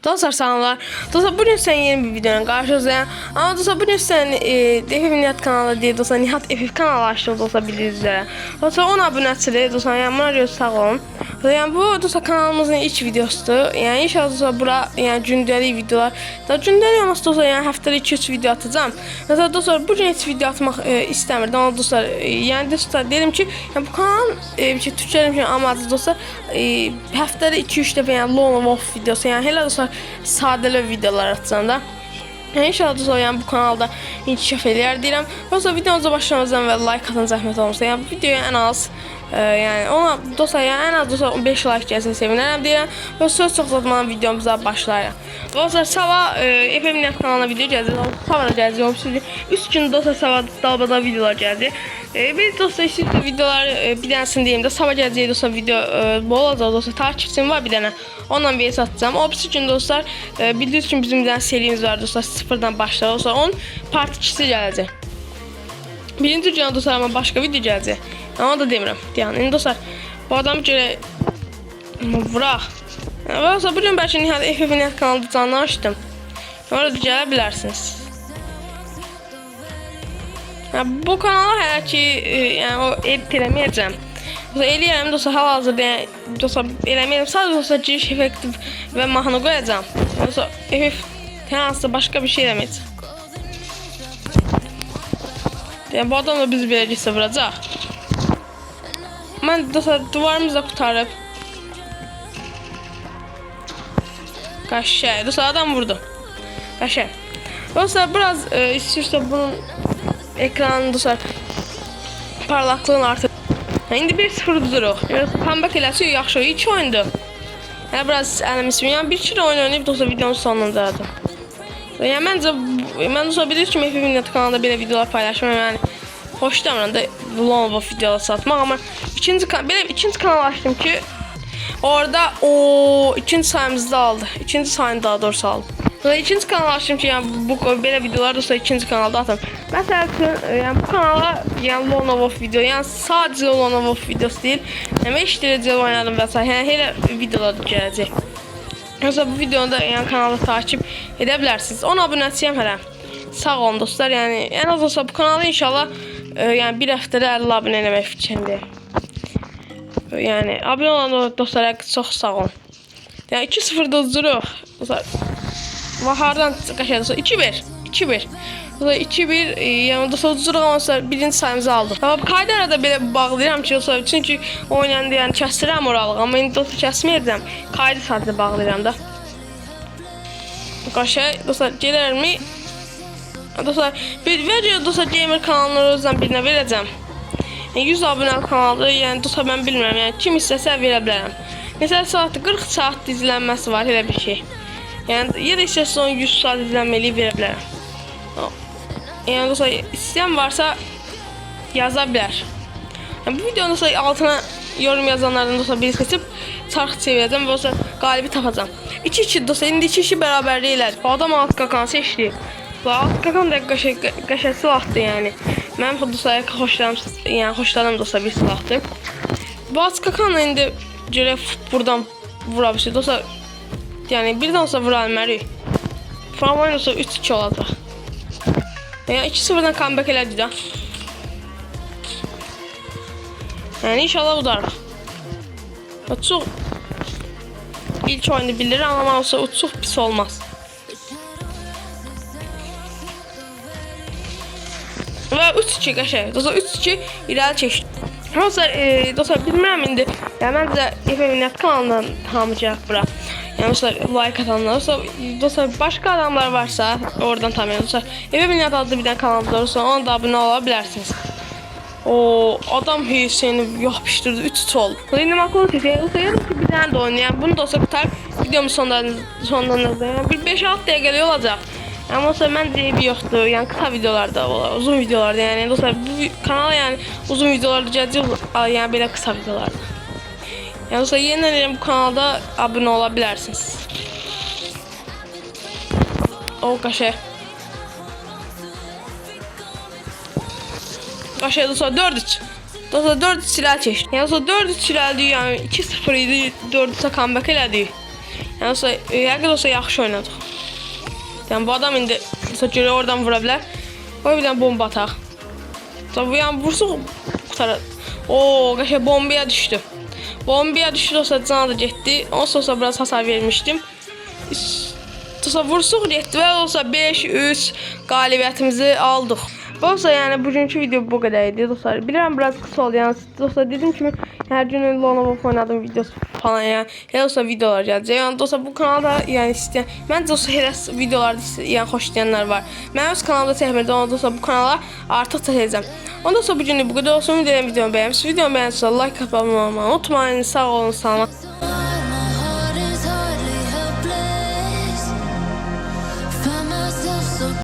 Dostlar selamlar. Dostlar bugün sen yeni bir videonun karşınızdayım. Ama dostlar bugün sen FF Nihat kanalı diye dostlar Nihat FF kanalı açtım dostlar bildiğinizde. Dostlar 10 abunəçidir dostlar yani buna göre sağ olun. Yani bu dostlar kanalımızın ilk videosudur. Yani inşallah dostlar bura yani gündəlik videolar. Da gündəlik olmasa dostlar yani haftada 2-3 video atacağım. Mesela dostlar bugün hiç video atmak istəmirdim ama dostlar yani dostlar dedim ki yani bu kanal bir şey Türkçe bir amacı dostlar haftada 2-3 dəfə yani Lone Wolf videosu yani hele dostlar sadəli videolar atacağım da. Yani inşallah dostlar yani bu kanalda inkişaf eləyər deyirəm. Dostlar videomuza başlamazdan və like atın zəhmət olmasa. Yani bu videoya en az yani ona dostlar yani en az dostlar 5 like gəlsə sevinərəm deyirəm. Və söz çox uzatmadan videomuza başlayırıq. Dostlar sabah FF Nihat kanalına video gələcək. Sabah gələcək. 3 gün dostlar sabah dalbada videolar gələcək. Biz dostlar istəyirəm videolar bir dənəsini deyim də sabah gələcək dostlar video bol olacaq dostlar. Takipçim var bir dənə. Ondan bir satacağım. O birisi gün dostlar bildiğiniz için bizim bir dənə serimiz var dostlar. Sıfırdan başlar. Dostlar onun part 2'si gələcək. Birinci gün dostlar ama başka video gələcək. Ama da demirəm. Yəni indi dostlar bu adamı görə vuraq. Və dostlar bugün bəlkə Nihat FF Nihat kanalında canlı açdım. Orada gələ bilərsiniz. Yani bu kanala hələ ki yəni o edit eləməyəcəm. Eləyərəm dostlar hal-hazırda yəni dostlar eləməyəcəm. Sadəcə dostlar giriş effekti və mahnı qoyacağam. Dostlar FF hansısa başqa bir şey eləməyəcəm. Yəni bu adam da bizi belə gitsə vuracaq. Mən dostlar duvarımızı da qurtarıb. Qaşay. Dostlar adam vurdu. Qaşay. Dostlar biraz istəyirsə bunun ekranını dostlar parlaklığını artır. İndi 1-0 dururuq. Comeback eləsi yaxşı. 2 oyundur. Yəni biraz əlimizim. Yəni 1-2 oyun oynayıb dostlar videonun sonlandırdım. Yəni mən dostlar bilirsiniz ki FF Nihat kanalında belə videolar paylaşmam. Yəni hoşlamıram da Lone Wolf videolar satmaq amma ikinci kanal açdım ki orada o ikinci sayımızda aldı. İkinci sayını daha doğrusu aldı. Sonra ikinci kanal açtım ki yani bu belə videolar dostlar ikinci kanalda atam. Mesela yani bu kanala yani Lone Wolf video yani sadece Lone Wolf videosu değil. Yani 5 derece oynadım vesaire. Yani hele videolar gələcək. Mesela bu videoda yani kanalda takip edebilirsiniz. 10 abunəçiyəm hələ. Sağ olun dostlar. Yani en az olsa bu kanalı inşallah yani bir haftada 50 abunə eləmək fikrindəyim. Yani abunə olan dostlara çox sağ olun. Yani 2-0 dururuq. Dostlar və hardan qaçır dostlar 2-1. 2-1. Dostlar 2-1 yəni dostlar dururuq amma dostlar birinci sayımızı aldıq. Amma qayda arada belə bağlayıram ki dostlar çünki oynayanda yəni kəsdirəm oralıq amma indi dostlar kəsməyəcəm. Qayda sadəcə bağlayıram da. Qaşay dostlar gələrmi? Dostlar video dostlar gamer kanalları özdən birinə verəcəm. 100 abunəli kanaldır. Yəni dostlar mən bilmirəm. Yəni kim istəsə verə bilərəm. Məsələn saatı 40 saat izlənməsi var elə bir şey. Yəni ya da istəsə 100 saat izlənməli verə bilərəm. Yəni dostlar istəyən varsa yaza bilər. Yəni bu videonun dostlar altına yorum yazanlardan dostlar biri seçib çarx çevirəcəm və dostlar qalibi tapacağam. 2-2 dostlar indi 2-2 bərabərliklər. Bu adam alt qakanı seçdi. Bu alt qakan da qəşəng silahdır yəni. Mənim dostlar xoşladım dostlar bir silahdır. Bu alt qakanla indi görə buradan vura bilsin dostlar. Yəni birdən olsa vura bilmərik. Formayın olsa 3-2 olacaq. Yəni 2-0-dan comeback elədik də. Yəni inşallah udarıq. Çox ilk oyunu bilirəm amma olsa çox pis olmaz. Və 3-2 qəşəng. Dostlar 3-2 irəli keçdi. Dostlar bilmirəm indi. Yəni məncə FF Nihat kanalından hamıcaq bura. Yəni dostlar like atanlar. Dostlar başqa adamlar varsa oradan tanıyın. Dostlar FF Nihat adlı bir dənə kanalımız var. Sonra ona da abunə ola bilərsiniz. O adam Hüseyni yapışdırdı 3-3 oldu. İndi makul seçəyək. Dostlar yarın ki bir dənə də oynayın. Bunu dostlar qutarıb videomun sonlarında. Yəni bir 5-6 dəqiqəlik olacaq. Ama dostlar mən deyib yoxdur. Yəni qısa videolarda olar, uzun videolarda. Yəni dostlar bu kanala yəni uzun videolarda gələcək, yəni belə qısa videolarda. Yəni dostlar yenidən deyirəm bu kanalda abunə ola bilərsiniz. O qaşay. Qaşay dostlar 4-3. Dostlar 4-3 silah çeşdi. Yəni dostlar 4-3 silah deyir. Yəni 2-0 idi, 4-3 comeback elədik. Yəni olsa, həqiqət olsa yaxşı oynadıq. Yəni bu adam indi görə oradan vura bilər. Qoy bir dənə bomba ataq. Yəni vursuq qutaraq. Oo, qəşəng bombaya düşdü. Bombaya düşdü, olsa canı da getdi. Olsa biraz hasar vermişdim. Olsa vursuq getdi və olsa 5-3 qalibiyyətimizi aldıq. Olsa yəni bugünkü video bu qədər idi dostlar. Bilirəm biraz qısa oldu. Yəni dostlar dediyim kimi hər gün Lone Wolf oynadığım videosu falan yəni elə olsa videolar gələcək. Yəni dostlar bu kanalda yəni istəyən məncə olsa elə videolarda yəni xoşlayanlar var. Mən öz kanalımda çəkmirdim, amma dostlar bu kanala artıq çəkəcəm. Ondan sonra bugünlük bu qədər olsun. Videomu bəyənmişsiniz. Videomu bəyənsə like atmayı unutmayın. Sağ olun, salamat.